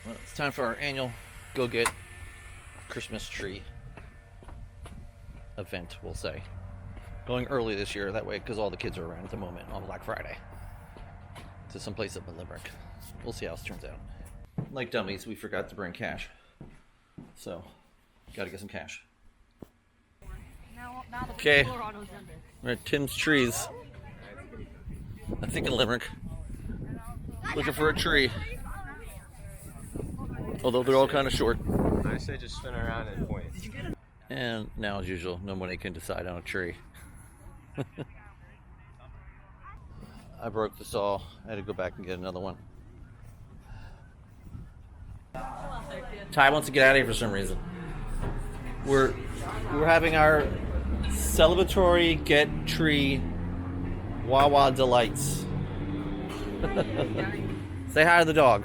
Well, it's time for our annual Go Get Christmas tree event, we'll say. Going early this year, that way, because all the kids are around at the moment on Black Friday. To some place up in Limerick. We'll see how this turns out. Like dummies, we forgot to bring cash. So, gotta get some cash. Okay, we're at Tim's Trees. I think in Limerick. Looking for a tree. Although they're all kind of short. I say just spin around and point. And now, as usual, nobody can decide on a tree. I broke the saw. I had to go back and get another one. Ty wants to get out of here for some reason. We're having our celebratory get tree Wawa delights. Say hi to the dog.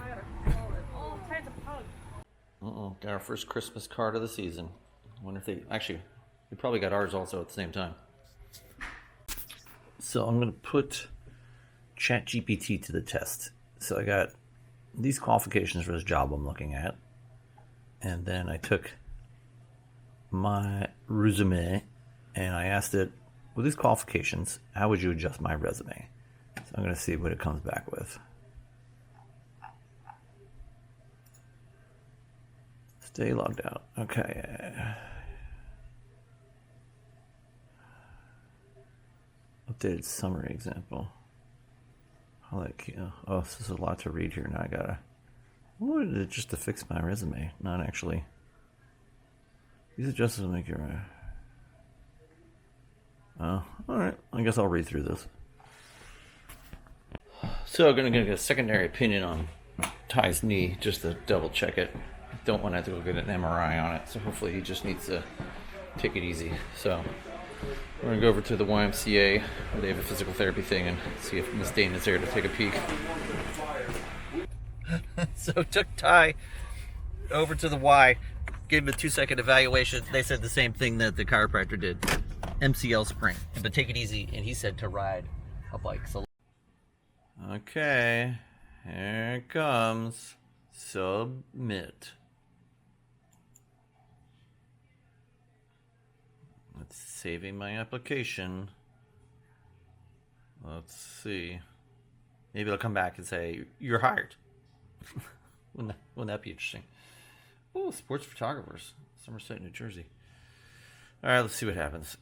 Uh-oh, got our first Christmas card of the season. I wonder if they probably got ours also at the same time. So I'm gonna put ChatGPT to the test. So I got these qualifications for this job I'm looking at, and then I took my resume and I asked it, with these qualifications, how would you adjust my resume? So I'm gonna see what it comes back with. Stay logged out. Okay. Updated summary example. I like, oh, this is a lot to read here. Now I gotta. What did it just to fix my resume? Not actually. These adjustments will make your. Oh, all right. I guess I'll read through this. So I'm gonna get a secondary opinion on Ty's knee just to double check it. Don't want to have to go get an MRI on it, so hopefully he just needs to take it easy. So we're gonna go over to the YMCA where they have a physical therapy thing and see if Miss Dana's there to take a peek. So took Ty over to the Y, gave him a 2-second evaluation. They said the same thing that the chiropractor did, MCL sprain, but take it easy. And he said to ride a bike. So okay, here it comes. Submit. It's saving my application. Let's see. Maybe it'll come back and say, you're hired. Wouldn't that be interesting? Oh, sports photographers. Somerset, New Jersey. All right, let's see what happens.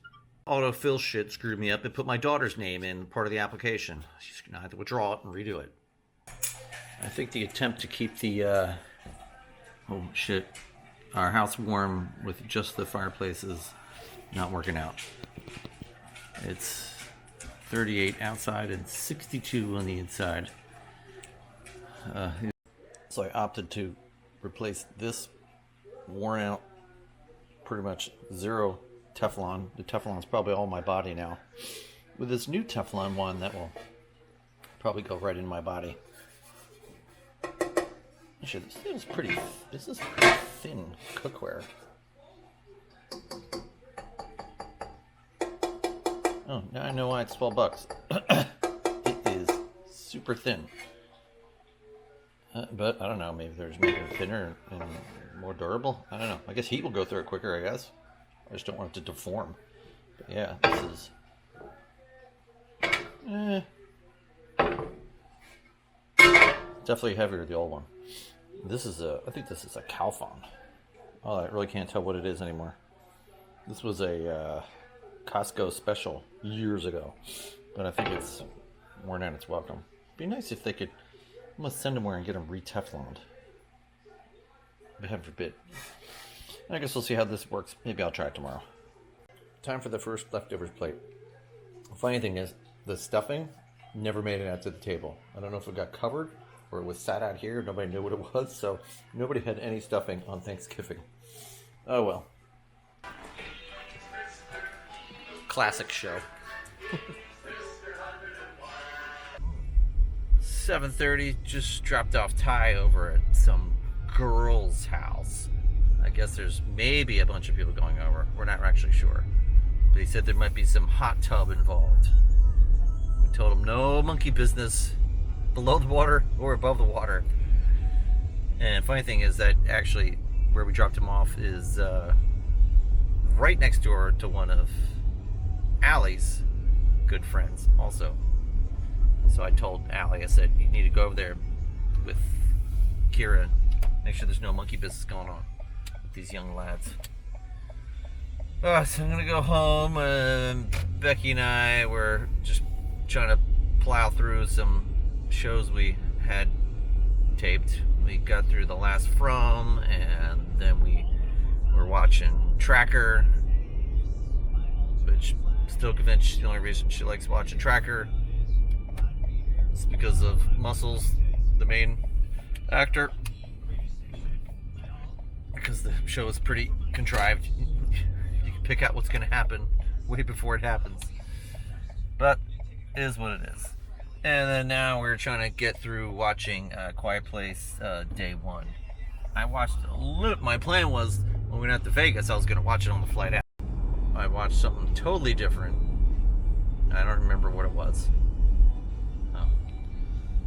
Autofill shit screwed me up and put my daughter's name in part of the application. She's going to have to withdraw it and redo it. I think the attempt to keep the, our house warm with just the fireplace is not working out. It's 38 outside and 62 on the inside. So I opted to replace this worn out, pretty much zero Teflon. The Teflon's probably all my body now, with this new Teflon one that will probably go right in my body. Actually, this is pretty thin cookware. Oh, now I know why it's $12. It is super thin. But I don't know, maybe there's making it thinner and more durable. I don't know. I guess heat will go through it quicker, I guess. I just don't want it to deform. But yeah, this is definitely heavier than the old one. This is I think this is a Calphon. Oh, I really can't tell what it is anymore. This was a Costco special years ago, but I think it's worn out its welcome. Be nice if they could almost send them where and get them re-Tefloned. But heaven forbid. I guess we'll see how this works. Maybe I'll try it tomorrow. Time for the first leftovers plate. The funny thing is, the stuffing never made it out to the table. I don't know if it got covered or it was sat out here. Nobody knew what it was, so nobody had any stuffing on Thanksgiving. Oh well. Classic show. 7:30, just dropped off Ty over at some girl's house. I guess there's maybe a bunch of people going over. We're not actually sure. But he said there might be some hot tub involved. We told him no monkey business below the water or above the water. And funny thing is that actually where we dropped him off is right next door to one of Allie's good friends also. So I told Allie, I said, you need to go over there with Kira and make sure there's no monkey business going on with these young lads. So I'm gonna go home, and Becky and I were just trying to plow through some shows we had taped. We got through The Last From, and then we were watching Tracker, which still convinced the only reason she likes watching Tracker is because of Muscles, the main actor, because the show is pretty contrived. You can pick out what's going to happen way before it happens, but it is what it is. And then now we're trying to get through watching Quiet Place Day 1. I watched a little. My plan was when we went out to Vegas, I was going to watch it on the flight out. I watched something totally different. I don't remember what it was. Oh.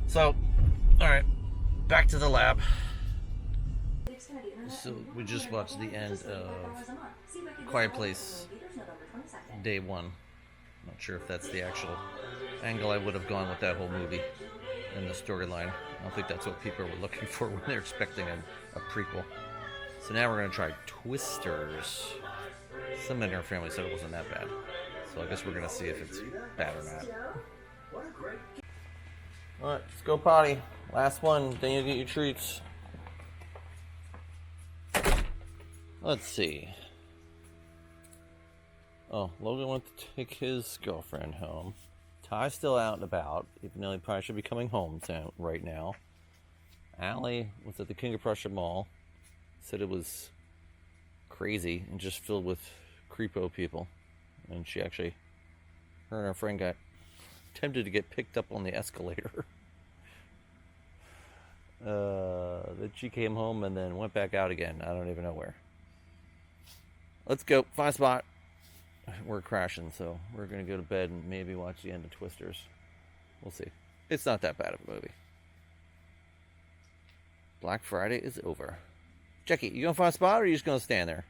So, all right, back to the lab. So we just watched the end of Quiet Place Day 1. Not sure if that's the actual angle I would have gone with that whole movie and the storyline. I don't think that's what people were looking for when they're expecting a prequel. So now we're going to try Twisters. Some in our family said it wasn't that bad. So I guess we're going to see if it's bad or not. Alright, let's go potty. Last one, then you get your treats. Let's see. Oh, Logan went to take his girlfriend home. Ty's still out and about, even though he probably should be coming home right now. Allie was at the King of Prussia Mall. Said it was crazy and just filled with creepo people. And she actually, her and her friend got tempted to get picked up on the escalator. Then she came home and then went back out again. I don't even know where. Let's go. Find a spot. We're crashing, so we're going to go to bed and maybe watch the end of Twisters. We'll see. It's not that bad of a movie. Black Friday is over. Jackie, you going to find a spot or are you just going to stand there?